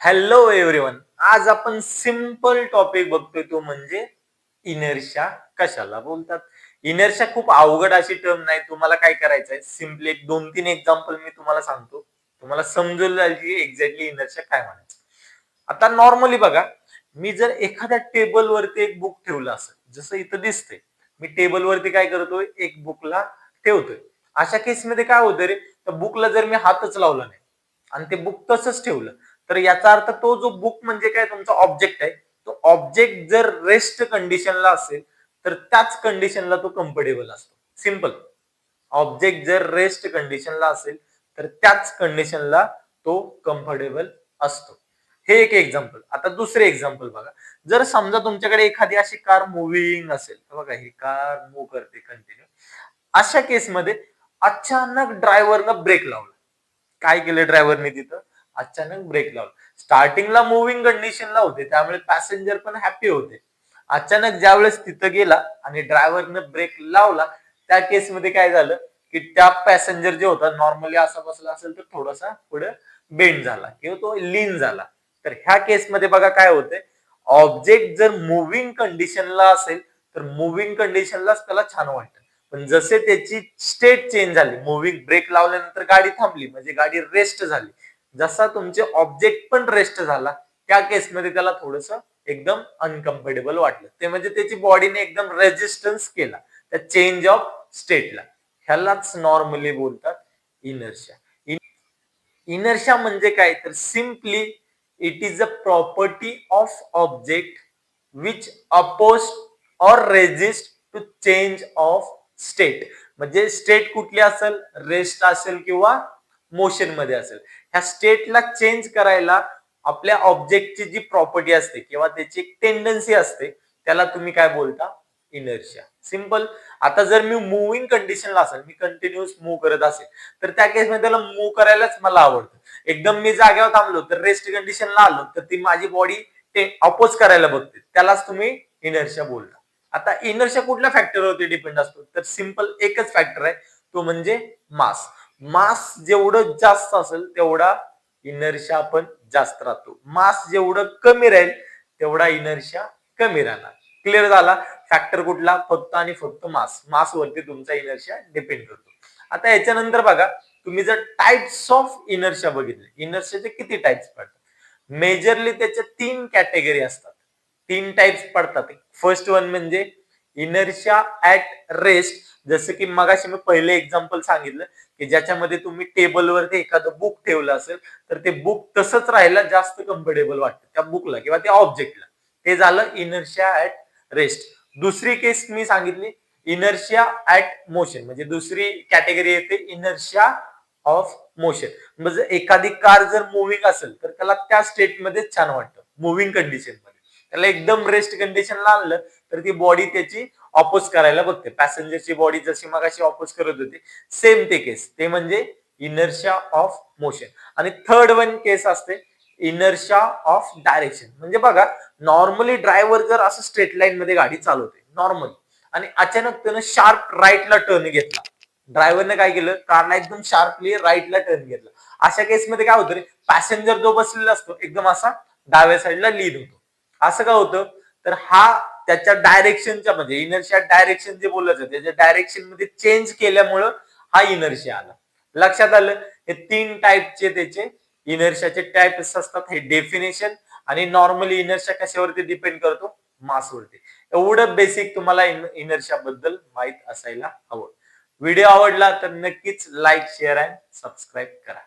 Hello everyone. आज आपण simple topic बघतोय तो म्हणजे इनर्शिया कशाला बोलतात. इनर्शिया खूप अवघड अशी टर्म नाही. तुम्हाला काय करायचंय, सिम्पली एक 2-3 एक्झाम्पल मी तुम्हाला सांगतो. तुम्हाला समजून जाईल की एक्झॅक्टली इनर्शिया काय म्हणायचं. आता नॉर्मली बघा, मी जर एखाद्या टेबल वरती एक बुक ठेवलं असेल, जसं इथं दिसतंय, मी टेबल वरती काय करतोय, एक बुकला ठेवतोय. अशा केसमध्ये काय होतं रे, त्या बुकला जर मी हातच लावला नाही आणि ते बुक तसंच ठेवलं, तर याचा अर्थ तो जो बुक म्हणजे काय, तुमचा ऑब्जेक्ट आहे. तो ऑब्जेक्ट जर रेस्ट कंडिशनला असेल तर त्याच कंडिशनला तो कम्फर्टेबल असतो. सिंपल. ऑब्जेक्ट जर रेस्ट कंडिशनला असेल तर त्याच कंडिशनला तो कम्फर्टेबल असतो. हे एक एक्झाम्पल. आता दुसरे एक्झाम्पल बघा. जर समजा तुमच्याकडे एखादी अशी कार मुव्हिंग असेल, बघा ही कार मूव्ह करते कंटिन्यू. अशा केसमध्ये अचानक ड्रायव्हरनं ब्रेक लावला. काय केलं ड्रायव्हरने तिथं? अचानक ब्रेक लावला. स्टार्टिंगला मुव्हिंग कंडिशनला होते, त्यामुळे पॅसेंजर पण हॅपी होते. अचानक ज्यावेळेस तिथं गेला आणि ड्रायव्हरनं ब्रेक लावला, त्या केसमध्ये काय झालं की त्या पॅसेंजर जे होता नॉर्मली असा बसला असेल तर थोडासा पुढे बेंड झाला किंवा तो लीन झाला. तर ह्या केसमध्ये बघा काय होतंय, ऑब्जेक्ट जर मुव्हिंग कंडिशनला असेल तर मुव्हिंग कंडिशनलाच त्याला छान वाटतं. पण जसे त्याची स्टेट चेंज झाली, मुव्हिंग ब्रेक लावल्यानंतर गाडी थांबली म्हणजे गाडी रेस्ट झाली, जसा तुमचे ऑब्जेक्ट पण रेस्ट झाला, त्या केसमध्ये त्याला थोडस एकदम अनकम्फर्टेबल वाटलं. ते म्हणजे त्याची बॉडीने एकदम रेजिस्टन्स केला त्या चेंज ऑफ स्टेटला. ह्यालाच नॉर्मली बोलतात इनर्शिया. इनर्शिया म्हणजे काय, तर simply it is a property of object which oppose or resist to change of state. म्हणजे स्टेट कुठली असेल, रेस्ट असेल किंवा मोशन मध्ये असेल, ह्या स्टेटला चेंज करायला आपल्या ऑब्जेक्टची जी प्रॉपर्टी असते किंवा त्याची एक टेंडन्सी असते, त्याला तुम्ही काय बोलता, इनर्शिया. सिंपल. आता जर मी मुव्हिंग कंडिशनला असेल, मी कंटिन्युअस मूव्ह करत असेल, तर त्या केसमध्ये त्याला मूव्ह करायलाच मला आवडतं. एकदम मी जागेवर थांबलो तर रेस्ट कंडिशनला आलो तर ती माझी बॉडी ते अपोज करायला बघते, त्यालाच तुम्ही इनर्शिया बोलता. आता इनर्शिया कुठल्या फॅक्टरवरती डिपेंड असतो, तर सिंपल एकच फॅक्टर आहे, तो म्हणजे मास. मास जेवढं जास्त असेल तेवढा इनर्शिया पण जास्त राहतो. मास जेवढं कमी राहील तेवढा इनर्शिया कमी राहणार. क्लिअर झाला? फॅक्टर कुठला, फक्त आणि फक्त मास. मास वरती तुमचा इनर्शिया डिपेंड करतो. आता याच्यानंतर बघा, तुम्ही जर टाइप्स ऑफ इनर्शिया बघितले, इनर्शियाचे किती टाइप्स पडतात, मेजरली त्याच्या 3 कॅटेगरी असतात. 3 टाइप्स पडतात. फर्स्ट वन म्हणजे इनर्शिया ऍट रेस्ट. जसं की मगाशी मी पहिले एक्झाम्पल सांगितलं की ज्याच्यामध्ये तुम्ही टेबलवरती एखादं बुक ठेवलं असेल तर ते बुक तसंच राहायला जास्त कम्फर्टेबल वाटतं त्या बुकला किंवा त्या ऑब्जेक्टला. ते झालं इनर्शिया ऍट रेस्ट. दुसरी केस मी सांगितली इनर्शिया ऍट मोशन, म्हणजे दुसरी कॅटेगरी येते इनर्शिया ऑफ मोशन. म्हणजे एखादी कार जर मुव्हिंग असेल तर त्याला त्या स्टेटमध्ये छान वाटतं, मुव्हिंग कंडिशन मध्ये. त्याला एकदम रेस्ट कंडिशनला आणलं तर ती बॉडी त्याची ऑपोज करायला बघते. पॅसेंजरची बॉडी जशी मगाशी ऑपोज करत होती, सेम ते केस, ते म्हणजे इनर्शिया ऑफ मोशन. आणि थर्ड वन केस असते इनर्शिया ऑफ डायरेक्शन. म्हणजे बघा, नॉर्मली ड्रायव्हर जर असं स्ट्रेट लाईन मध्ये गाडी चालवते नॉर्मल आणि अचानक त्यानं शार्प राईटला टर्न घेतला, ड्रायव्हरने काय केलं, कारला एकदम शार्पली राईटला टर्न घेतला. अशा केसमध्ये काय होतं रे, पॅसेंजर जो बसलेला असतो एकदम असा डाव्या साईडला लीड होतो. असं का होतं, तर हा त्याच्या डायरेक्शनच्या, म्हणजे इनर्शिया डायरेक्शन जे बोललं जातं त्याच्या डायरेक्शन मध्ये चेंज केल्यामुळं हा इनर्शिया आला. लक्षात आलं? हे 3 टाइपचे त्याचे इनर्शियाचे टाइप्स असतात. हे डेफिनेशन. आणि नॉर्मली इनर्शिया कशावरती डिपेंड करतो, मासवरती. एवढं बेसिक तुम्हाला इनर्शिया बद्दल माहित असायला हवं. व्हिडिओ आवडला तर नक्कीच लाईक, शेअर अँड सबस्क्राईब करा.